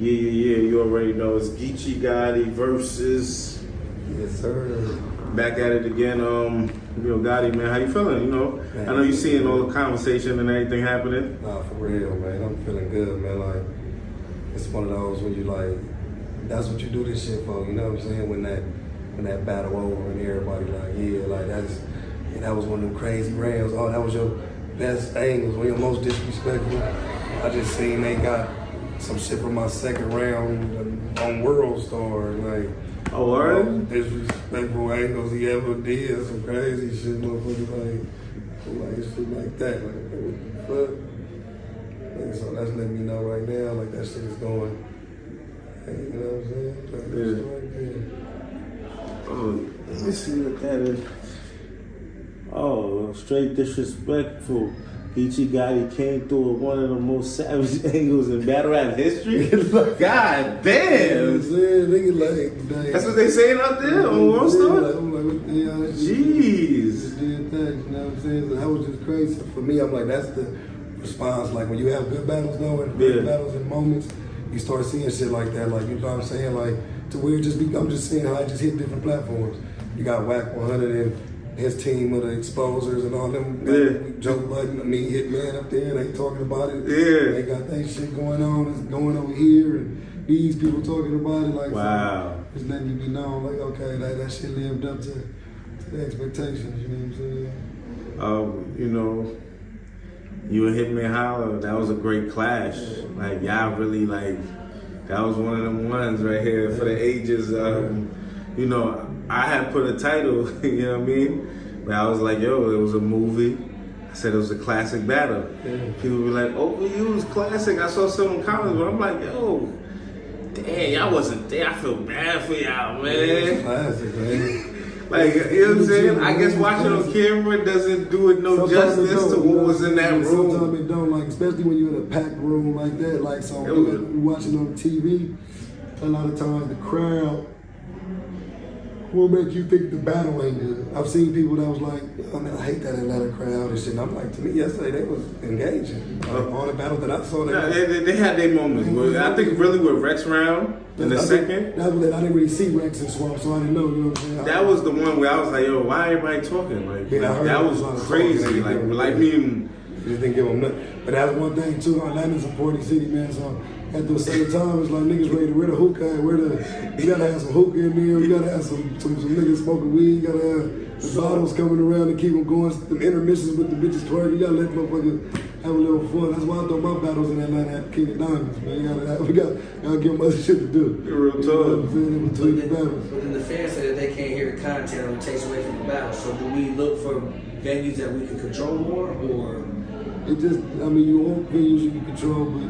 Yeah. You already know it's Geechi Gotti versus. Yes, sir. Back at it again. Gotti, man, how you feeling? Man, I know you seeing all the conversation and everything happening. Nah, for real, man. I'm feeling good, man. Like, it's one of those when you like, that's what you do this shit for. You know what I'm saying? When that battle over and everybody like, that was one of them crazy rounds. Oh, that was your best angles, one of your most disrespectful. I just seen they got some shit from my second round on World Star, like. Oh, all right. Disrespectful angles he ever did, some crazy shit, motherfucker, like shit like that, like what the fuck? Like, so that's letting me know right now, like that shit is going. Hey, you know what I'm saying? Like, yeah. Oh, let me see what that is. Oh, straight disrespectful. Geechi Gotti came through with one of the most savage angles in battle rap history. God damn! You know what I'm saying? Nigga, like, dang. That's what they saying out there on World Star? I'm like, what the hell? Jeez. Just did that, you know what I'm saying? So that was just crazy. For me, I'm like, that's the response. Like, when you have good battles going, great battles and moments, you start seeing shit like that. Like, you know what I'm saying? Like, to where I'm just seeing how it just hit different platforms. You got Whack 100 and his team of the exposers and all them. Joe Budden, Hitman up there, they talking about it. Yeah. They got that shit going on. It's going over here, and these people talking about it. Like, wow. So it's letting you be known, like, okay, that shit lived up to the expectations, you know what I'm saying? You and Hitman Holla, that was a great clash. Like, y'all really, like, that was one of them ones right here for the ages. I had put a title, you know what I mean? But I was like, yo, it was a movie. I said it was a classic battle. Yeah. People were like, overused classic. I saw some in comments, but I'm like, yo, damn, y'all wasn't there. I feel bad for y'all, man. It's classic, man. Like, you know what I'm saying? I guess watching on camera doesn't do it no justice to what was in that room. Sometimes it don't, like, especially when you're in a packed room like that. Like, so when you're watching on TV, a lot of times the crowd will make you think the battle ain't good. I've seen people that was like, oh man, I hate that Atlanta crowd and shit. And I'm like, to me, yesterday they was engaging. Like, all the battles that I saw, they had their moments. I think really with Rex round in the second. I didn't really see Rex and Swamp, so I didn't know, you know what I'm saying? That was the one where I was like, yo, why everybody talking? Like, that was crazy. Like me and... You just didn't give them nothing. But that's one thing too, Atlanta's a party city, man, so at the same time, it's like niggas ready to rid of hookah. You gotta have some hookah in there. You gotta have some niggas smoking weed. You gotta have the bottles coming around to keep them going. Them intermissions with the bitches twerking. You gotta let motherfuckers have a little fun. That's why I throw my battles in Atlanta at King of Diamonds, man. We gotta give them other shit to do. Real talk. But then the fans say that they can't hear the content or it takes away from the battle. So do we look for venues that we can control more, or? It just, you want venues you can control, but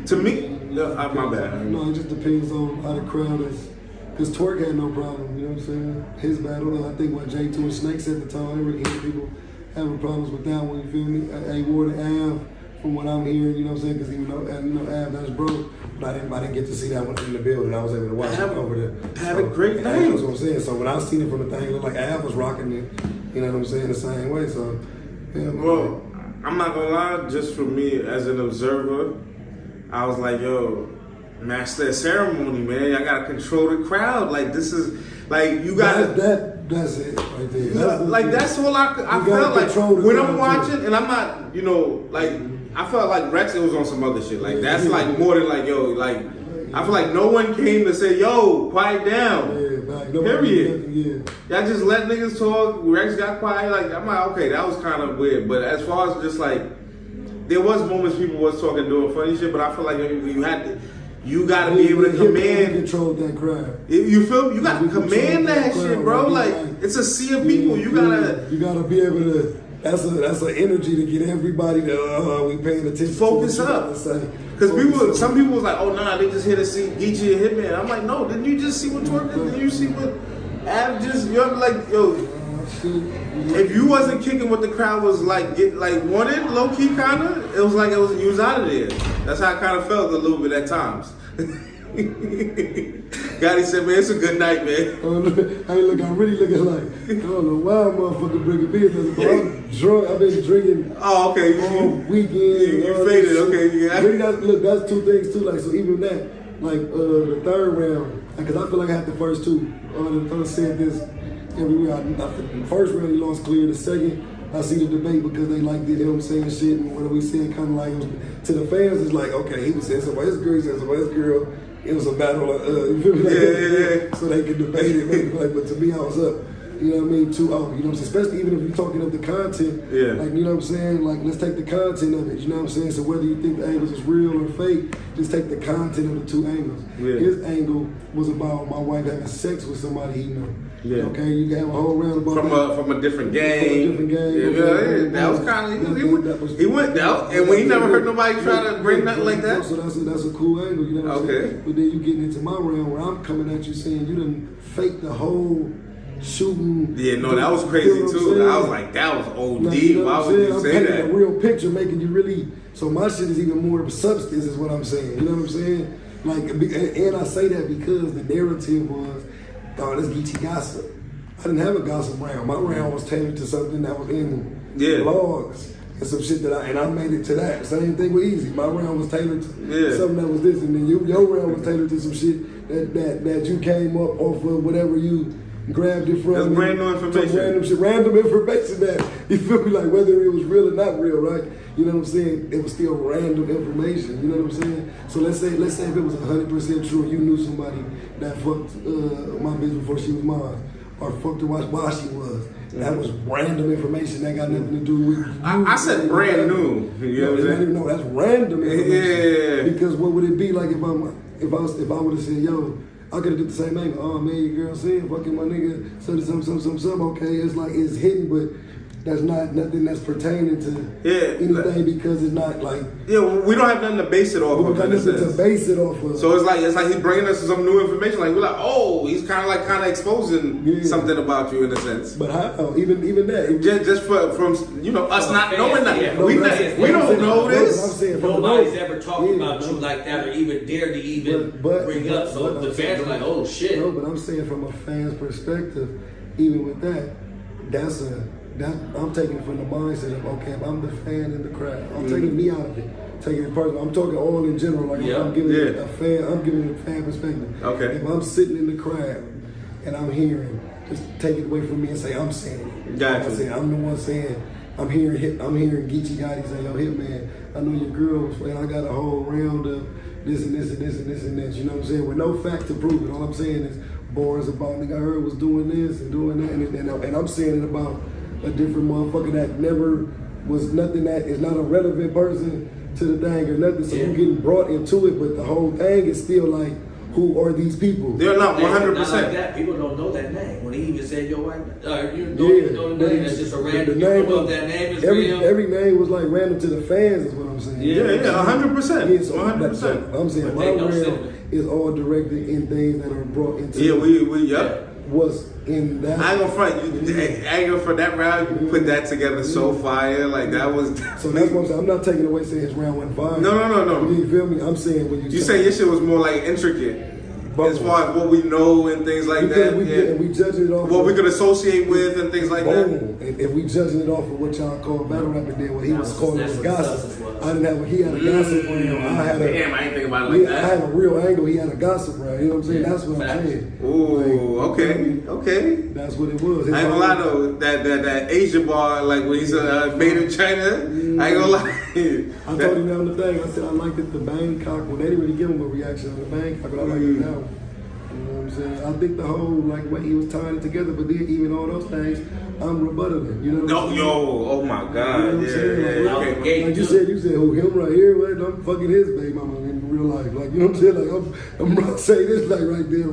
to me, my bad. No, it just depends on how the crowd is. Because Twerk had no problem, you know what I'm saying? His battle, I think what J2 and Snakes at the time, I didn't really hear people having problems with that one, you feel me? A Ward and Av, from what I'm hearing, you know what I'm saying? Because even though Av, that's broke, but I didn't get to see that one in the building. I was able to watch it over there. Had a great night. That's what I'm saying. So when I seen it from the thing, it looked like Av was rocking it, you know what I'm saying, the same way. So, yeah. Well, I'm not gonna lie, just for me as an observer, I was like, yo, master that ceremony, man. I gotta control the crowd. Like, this is, like, you gotta... That's it right there. That's all I felt like. When I'm watching, and I'm not, like, I felt like Rex, it was on some other shit. Like, that's like more than like, yo, like, I feel like no one came to say, yo, quiet down. Period. Y'all just let niggas talk. Rex got quiet. Like, I'm like, okay, that was kind of weird. But as far as just like, there was moments people was talking, doing funny shit. But I feel like you gotta be able to command. Control that crowd. You feel me? You gotta command that shit, bro. Like, it's a sea of people. You gotta be able to. That's an energy to get everybody to we paying attention. Focus up. Because some people was like, oh nah, they just here to see Geechi and Hitman. I'm like, no, didn't you just see what Twerk did? Didn't you see what Av just? You're like, yo, if you wasn't kicking what the crowd was like, wanted, low key kinda, it was like you was out of there. That's how I kind of felt a little bit at times. Gotti said, man, it's a good night, man. I'm really looking like, I don't know why motherfucker bringing business, but I'm drunk. I've been drinking all weekend. You faded, okay. Yeah. Look, that's two things too. Like, so even that, the third round, because I feel like I had the first two. I said this everywhere. The first round he lost clear. The second, I see the debate because they like him saying shit and what we said kind of like to the fans. It's like, okay, he was saying something about his girl, he said something about his girl. It was a battle. You feel me? Yeah. So they could debate it. Maybe, but to me, I was up. You know what I mean? 2-0. You know what I'm saying? Especially even if you're talking of the content. Yeah. Like, you know what I'm saying? Like, let's take the content of it. You know what I'm saying? So whether you think the angles is real or fake, just take the content of the two angles. Yeah. His angle was about my wife having sex with somebody he knew. Yeah. Okay, you can have a whole round about from a different gang. From a different gang. Yeah, that was kind of he went out, and we ain't never heard nobody try to bring nothing like that. So that's a cool angle. You know what I'm saying? But then you get into my round where I'm coming at you saying you done fake the whole shooting. Yeah, no, that was crazy too. I was like, that was OD. Like, you know Why what would you I'm say painting that? a real picture, making you really. So my shit is even more substance, is what I'm saying. You know what I'm saying? Like, and I say that because the narrative was, oh, this Geechi gossip. I didn't have a gossip round. My round was tailored to something that was in blogs and some shit that I made it to that. Same thing with Easy. My round was tailored to something that was this, and then your round was tailored to some shit that you came up off of whatever you grabbed it from. That's brand new information. Random information that, you feel me, like whether it was real or not real, right? You know what I'm saying? It was still random information. You know what I'm saying? So let's say if it was 100% true, you knew somebody that fucked my bitch before she was mine, or fucked her while she was. That was random information that got nothing to do with you. I said brand new. You know what I'm saying? No, that's random information. Yeah. Because what would it be like if I would have said, yo, I could have did the same angle. Oh man, your girl saying fucking my nigga, some. Okay, it's like it's hidden, but that's not nothing that's pertaining to anything because it's not like we don't have nothing to base it off of. We got nothing to base it off of. So it's like he's bringing us some new information. Like we're like, oh, he's kind of exposing something about you in a sense. But how? Even that? Just from us not knowing that. Yeah. We don't know this. Nobody's ever talked about you like that or even dare to even bring up. So the fans are like, oh shit. No, but I'm saying from a fan's perspective, even with that, I'm taking it from the mindset of, okay, if I'm the fan in the crowd, I'm taking me out of it, taking it personal. I'm talking all in general, like I'm giving it a fan perspective. Okay. If I'm sitting in the crowd and I'm hearing, just take it away from me and say I'm saying it. Gotcha. I'm the one saying, I'm hearing Geechi Gotti say, yo, Hitman, I know your girl was playing, I got a whole round of this and this and this and this and this. You know what I'm saying? With no facts to prove it. All I'm saying is bars about nigga I heard was doing this and doing that, and I'm saying it about a different motherfucker that never was nothing, that is not a relevant person to the thing or nothing. So you're getting brought into it, but the whole thing is still like, who are these people? They're not 100%. Not like that. People don't know that name. When he even said your wife, you don't know the name. That's just a random. You don't know if that name is real. Every name was like random to the fans, is what I'm saying. Yeah, 100%. Yeah, so 100%. I'm saying my realm is all directed in things that are brought into. Yeah, we was in that. I ain't gonna front. For that round, you put that together so fire. Like that was. So that's what I'm saying. I'm not taking away saying his round went fire. No. You feel me? I'm saying when you say your shit was more like intricate. As far as what we know and things like that, we judging it off what we could associate with and things like that. And if we judging it off of what y'all call battle rapping, then what he was calling was gossip. I didn't have. He had a gossip round. I ain't think about it like that. I had a real angle. He had a gossip round. You know what I'm saying? That's what I'm saying. Ooh, okay. That's what it was. I ain't gonna lie though. That Asia bar, like when he said made in China, I ain't gonna lie. I told him on the thing. I said I liked it. The Bangkok. Well, they didn't really give him a reaction on the Bangkok, but I liked it now. You know what I'm saying? I think the whole like way he was tying it together, but then even all those things, I'm rebuttaling. You know what I'm saying? Oh my God, you know what I'm saying? Like you said, who him right here? Right? I'm fucking his baby mama in real life. Like you know what I'm saying? Like I'm about to say this like right there,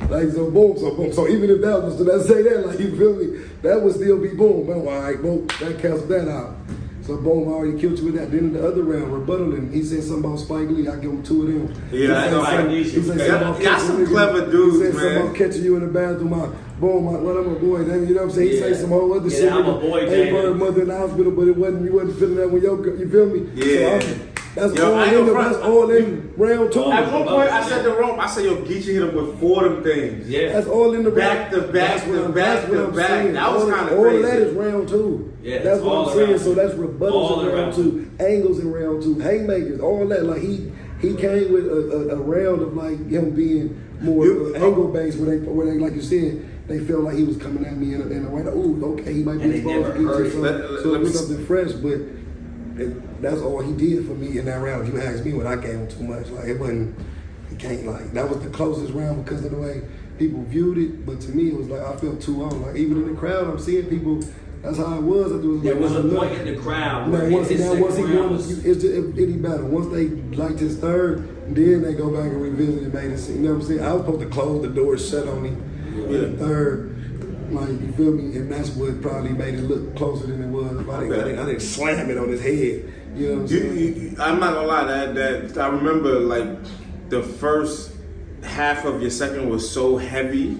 like so boom. So even if that was, I say that like you feel me? That would still be boom. Man, all right, boom. That cancels that out. So boom, I already killed you with that. Then in the other round, rebuttaling, he said something about Spike Lee. I give him 2 of them. Yeah, I know. He said some clever dudes, man. He said something about catching you in the bathroom. Boom, I'm a boy. Then, you know what I'm saying? He said some whole other shit. I'm a boy, Hey, bird, mother in the hospital, but you wasn't feeling that when you feel me? Yeah. So that's all in round 2. At one point, I said Geechi hit him with 4 of them things. Yeah. That's all in the back to back to back to back. That was kind of crazy. All of that is round 2. Yeah, that's what I'm saying. So that's rebuttals in round 2, angles in round 2, haymakers, all that. Like he came with a round of like him being more angle based, where they like you said, they felt like he was coming at me in a way that, ooh, okay, he might be exposed to so it was something fresh, but that's all he did for me in that round. If you ask me, when I gave him too much, like it wasn't, he can't like, that was the closest round because of the way people viewed it, but to me it was like, I felt too on. Like even in the crowd, I'm seeing people, that's how it was. There was a point in the crowd where once he won, it's just any better. Once they liked his third, then they go back and revisit and made it seem. You know what I'm saying? I was supposed to close the door, shut on him in the third. Like, you feel me? And that's what probably made it look closer than it was. I didn't slam it on his head. You know what I'm saying? I'm not gonna lie, that I remember like the first half of your second was so heavy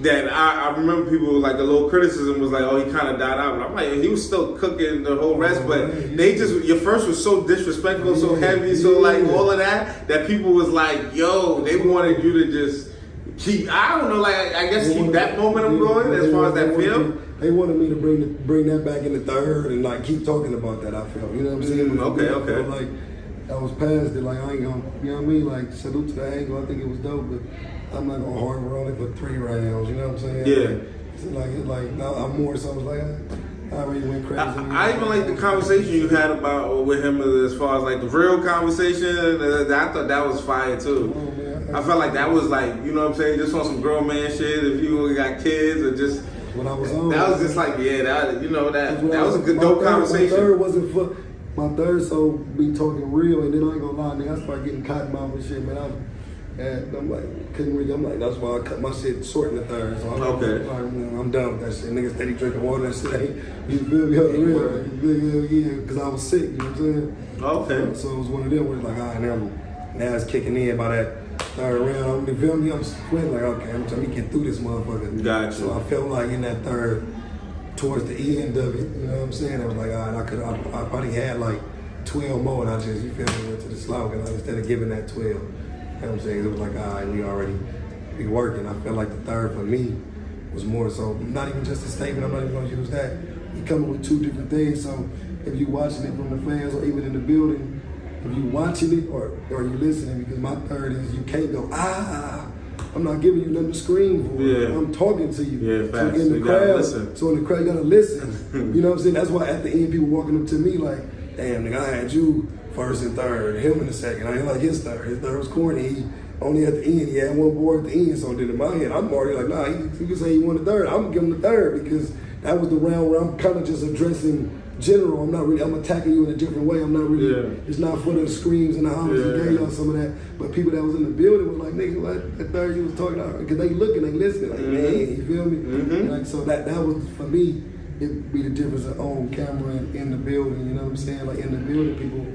that I remember people like a little criticism was like, oh, he kind of died out. But I'm like, he was still cooking the whole rest, but they just, your first was so disrespectful, so heavy, so like all of that people was like, yo, they wanted you to just keep, I don't know, like I guess keep that momentum going as far as that feel. They wanted me to bring that back in the third and like keep talking about that. I felt, you know what I'm saying? Okay. Like I was past it. Like I ain't gonna, you know what I mean? Like salute to the angle. I think it was dope, but I'm not gonna harbor on it for 3 rounds. You know what I'm saying? Yeah. It's like I'm more so. I was like, I already went crazy. I even like the conversation you had about with him as far as like the real conversation. I thought that was fire too. Oh, man, I felt like that was like, you know what I'm saying, just on some grown man shit. If you got kids or just. When I was on, that was just like, yeah, that was a good dope conversation. My third wasn't for my third, so be talking real, and then I ain't gonna lie, nigga, I started getting cotton mouth and shit, man. I'm like, couldn't really. I'm like, that's why I cut my shit short in the third. So I'm done with that shit. Niggas steady drinking water. That shit ain't. You feel me? Real, yeah, because I was sick. You know what I'm saying? Okay. So it was one of them where it's like, all right, now it's kicking in by that third round. You feel me? I'm sweating like, okay, I'm trying to get through this motherfucker. Gotcha. So I felt like in that third, towards the end of it, you know what I'm saying? I was like, all right, I probably had like 12 more, and I just, you feel me, went to the slaughter instead of giving that 12. You know what I'm saying? It was like, all right, we already be working. I felt like the third for me was more so, not even just a statement, I'm not even gonna use that. You coming with 2 different things, so if you watching it from the fans or even in the building, if you watching it or you listening, because my third is you can't go, I'm not giving you nothing to scream for. Yeah. I'm talking to you. Yeah, facts. So in the crowd, so in the crowd, you gotta listen. You know what I'm saying? That's why at the end, people walking up to me like, damn, nigga, I had you first and third, him in the second. I didn't like his third. His third was corny. He only at the end, he had 1 board at the end. So then in my head, I'm already like, nah, he can say he won the third. I'm gonna give him the third because that was the round where I'm kind of just addressing general. I'm attacking you in a different way. I'm not really, It's not for the screams and the hollers and gave y'all some of that. But people that was in the building was like, nigga, what? That third you was talking about. Because they looking, they listening, like, man, you feel me? Mm-hmm. Like, so that was, for me, it'd be the difference of on camera and in the building, you know what I'm saying? Like in the building, people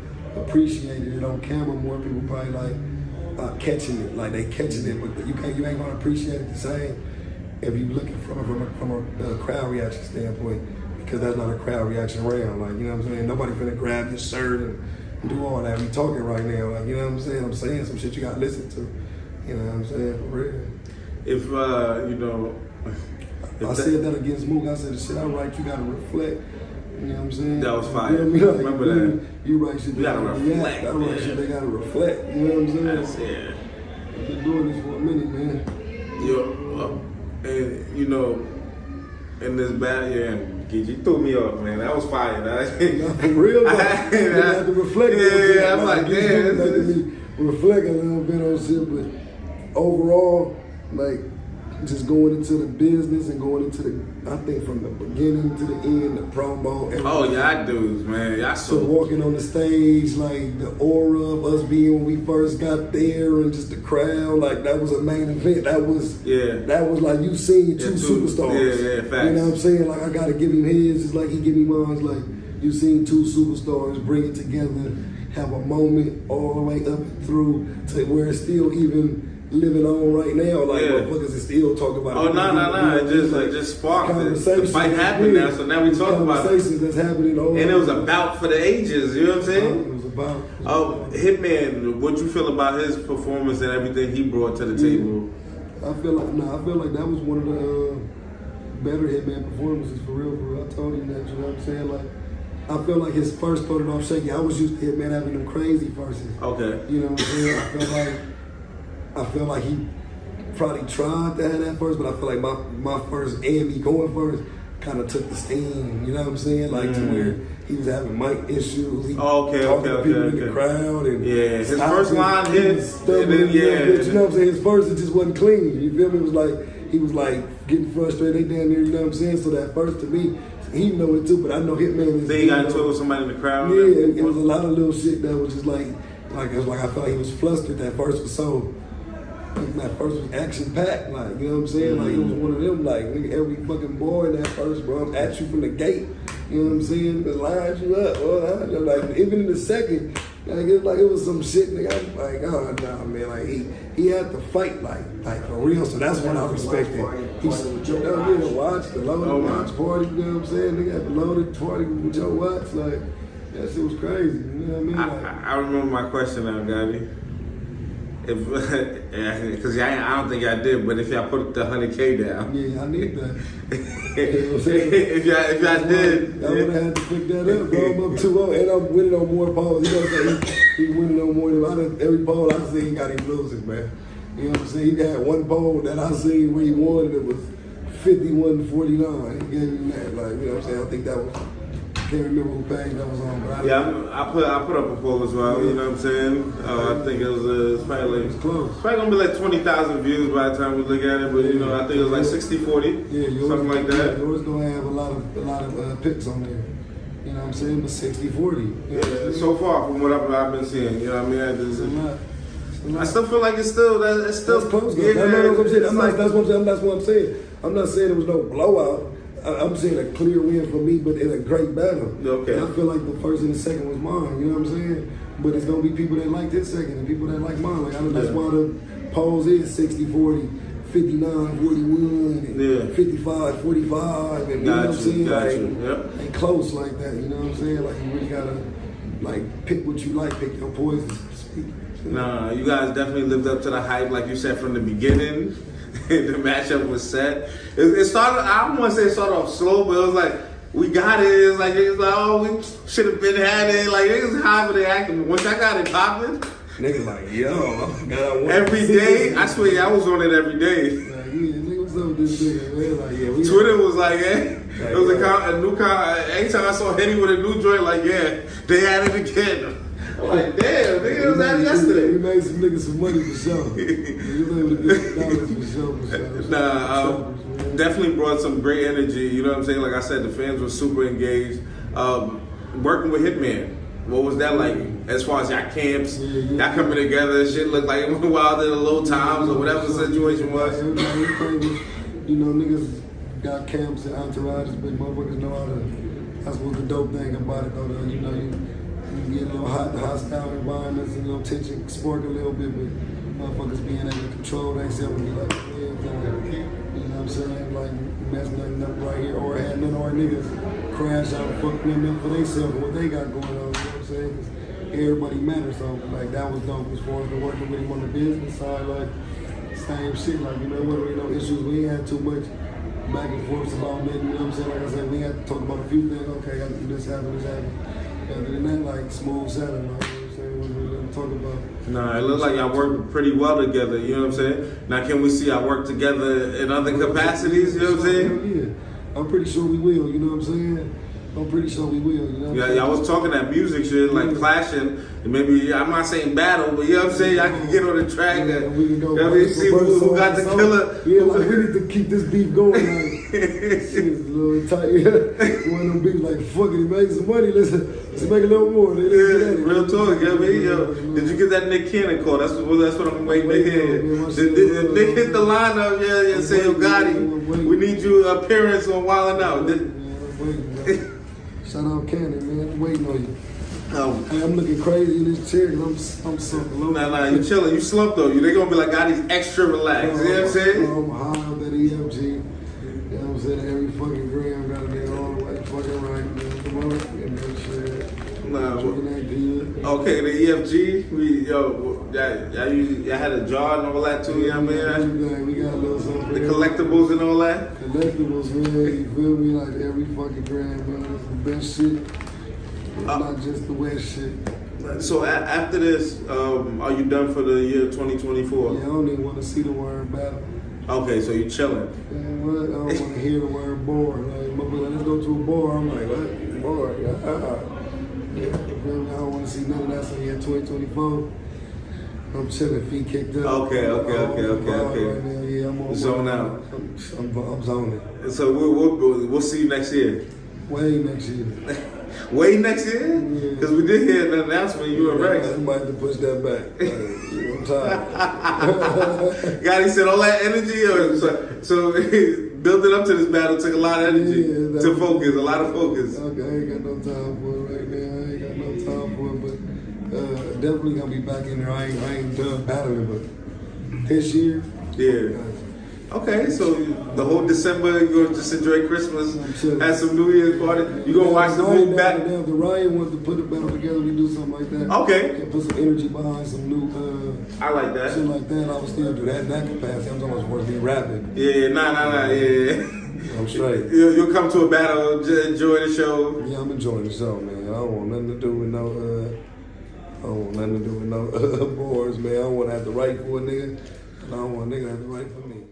appreciated it. On camera, more people probably like catching it, like they catching it, but you ain't gonna appreciate it the same if you looking from a crowd reaction standpoint, because that's not a crowd reaction round. Like, you know what I'm saying? Nobody finna grab your shirt and do all that. We talking right now, like, you know what I'm saying? I'm saying some shit you gotta listen to. You know what I'm saying? For real. If you know. I said that against Mook. I said the shit I write, you gotta reflect. You know what I'm saying? That was fire. You know, remember that. You write shit. You gotta reflect. I write shit. They gotta reflect. You know what I'm saying? That's it. I've been doing this for a minute, man. Yo, and you know, in this battle here, Geechi threw me off, man. That was fire. Not for real, though. I had to reflect. Yeah, I'm like, damn. Me reflect a little bit on shit, but overall, like, just going into the business and going into the, I think from the beginning to the end, the promo, everything. Oh, y'all dudes, man. Y'all so walking on the stage, like the aura of us being when we first got there and just the crowd, like that was a main event. That was like you seen two superstars. Yeah, facts. You know what I'm saying? Like I gotta give him his, just like he give me mine. It's like you seen 2 superstars bring it together, have a moment all the way up and through to where it's still even living on right now, like motherfuckers is still talking about. Oh no! It just sparked it. The fight happened now, so now we talk about conversations that's happening. And it was about for the ages. You know what I'm saying? It was about. Hitman, what you feel about his performance and everything he brought to the table? I feel like that was one of the better Hitman performances for real. I told him that. You know what I'm saying? Like I feel like his first started off shaky. I was used to Hitman having them crazy verses. Okay. You know what I'm saying? I feel like he probably tried to have that first, but I feel like my first and me going first kind of took the steam. You know what I'm saying? Like to where he was having mic issues. He talking to people in the crowd and his first line hits. And then, you know what I'm saying? His first it just wasn't clean. You feel me? It was like he was like getting frustrated. They down there. You know what I'm saying? So that first to me. He know it too, but I know Hitman is. Then he got into it with somebody in the crowd. Yeah, it was a lot of little shit that was just like it was like I felt like he was flustered. That first was so. That first was action packed, like you know what I'm saying. Like it was one of them, like nigga, every fucking boy in that first, bro, I'm at you from the gate. You know what I'm saying? It lines you up, like even in the second, like it was some shit. Nigga, I'm like, oh no, man, like he had to fight like for real. So that's what I respected. He said, watch the loaded watch party. You know what I'm saying? Nigga had the loaded party with Joe Watts. Like that shit was crazy. You know what I mean? Like, I remember my question now, Gotti. Because I don't think I did, but if y'all put the 100K down, yeah, I need that. if y'all did, I would have had to pick that up, bro. I'm up 2-0, and I'm winning on more polls. You know what I'm saying? He winning on more than every poll I seen. He got him losing, man. You know what I'm saying? He got one poll that I seen where he won, and it was 51-49. He gave him that, like you know what I'm saying? I think that was. Can't remember who page that was on, but I put up a poll as well. You know what I'm saying? I think it was probably like, close. It's probably gonna be like 20,000 views by the time we look at it. But you know, I think it was like 60-40, something like that. Yours gonna have a lot of picks on there. You know what I'm saying? But 60-40. Yeah, so far from what I've been seeing, you know what I mean? It's a lot. I still feel like it's still close. Yeah, that's what I'm saying. That's what I'm saying. I'm not saying there was no blowout. I'm saying a clear win for me, but in a great battle. Okay. And I feel like the first and the second was mine. You know what I'm saying? But it's gonna be people that like this second and people that like mine. Like that's why the polls is 60-40, 59-41, and 55-45, and you know what I'm saying? Ain't close like that. You know what I'm saying? Like you really gotta like pick what you like, pick your poison, so to speak. Nah, you guys definitely lived up to the hype, like you said from the beginning. The matchup was set. It started. I don't want to say it started off slow, but it was like we got it. It was like oh, we should have been had it. Like niggas however they acting. Once I got it popping, niggas like yo, every day. I swear, I was on it every day. Nigga, what's up with this nigga? Man, like Twitter was like, it was a new anytime I saw Henny with a new joint, like they had it again. I'm like, damn, nigga, it was out yesterday. We made some niggas some money for sure. We was able to get some dollars for sure. Definitely brought some great energy. You know what I'm saying? Like I said, the fans were super engaged. Working with Hitman, what was that like? As far as y'all camps, y'all coming together, shit looked like it went wild in the low times or whatever the situation was. Everything was, you know, niggas got camps and entourages, but motherfuckers know how to. That's what the dope thing about it, though. You know, you get a little hostile environments and a little tension, spark a little bit, but motherfuckers being able to control themselves and be like, you know what I'm saying? Like, messing nothing up right here, or had none of our niggas crash out and fuck them up for themselves and what they got going on, you know what I'm saying? Because everybody matters, so like that was dope as far as the working with him on the business side, like same shit, like you know what, we no issues, we ain't had too much back and forth about nothing, you know what I'm saying? Like I said, we had to talk about a few things, okay, this happened. Other than that, like smooth sailing, like, you know what I'm saying? What we gonna talk about? Nah, it looks like y'all work pretty well together, you know what I'm saying? Now can we see y'all work together in other capacities, you know what I'm saying? Yeah, I'm pretty sure we will, you know what I'm saying? I'm pretty sure we will, you know what I'm saying? Y'all was talking that music shit, like clashing, and maybe, I'm not saying battle, but you know what I'm saying? Y'all can get on the track and we can go. You know what I mean? See who got the killer. Yeah, like we need to keep this beef going, like, shit is a little tight, One of them beefs like, fuck it, make some money, let's make a little more. Real talk, you know what I mean? Yo, did you get that Nick Cannon call? That's what I'm waiting to hear. Did Nick hit the lineup, and say, yo, Gotti, we need your appearance on Wildin' Out. Shout out Cannon, man. I'm waiting on you. Hey, I'm looking crazy in this chair because I'm something low. Nah, you chilling. You slumped though. They gonna be like, Gotti's extra relaxed. You know what I'm saying? I'm high on that EFG. You know what I'm saying? Every fucking gram gotta be all the way fucking right, man. Come on, get that shit. Okay, the EFG. Y'all had a jar and all that too. You know what I mean? We got a little something. The collectibles and all that. Collectibles, man. You feel me? Like every fucking gram, man. That's the best shit. It's not just the West shit. So after this, are you done for the year 2024? Yeah, I don't even want to see the word battle. Okay, so you chilling. Man, what? I don't want to hear the word bar. Like, let's go to a bar. I'm like, what? Bar? Yeah, I don't want to see none of that. So yeah, 2024. I'm chilling, feet kicked up. Okay. Right now. Yeah, I'm on Zone out. I'm zoning. So we'll see you next year. Way next year. Way next year? Because we did hear an announcement you were Rex. I might have to push that back. I'm tired. Gotti said all that energy, so building up to this battle took a lot of energy to focus, a lot of focus. Okay, I ain't got no time for it right now. I ain't got no time for it, but definitely gonna be back in there. I ain't done battling, but this year. Yeah. Okay, so the whole December you're gonna just enjoy Christmas, have some New Year's party. You gonna watch the movie back? If the Ryan wants to put the battle together, we do something like that. Okay. And put some energy behind some new. I like that. Shit like that. I would still do that in that capacity. I'm talking about supposed to be rapping. Yeah, nah, yeah. I'm straight. You'll come to a battle, enjoy the show. Yeah, I'm enjoying the show, man. I don't want nothing to do with no. Boards, man. I don't want to have to write for a nigga. And I don't want a nigga to have to write for me.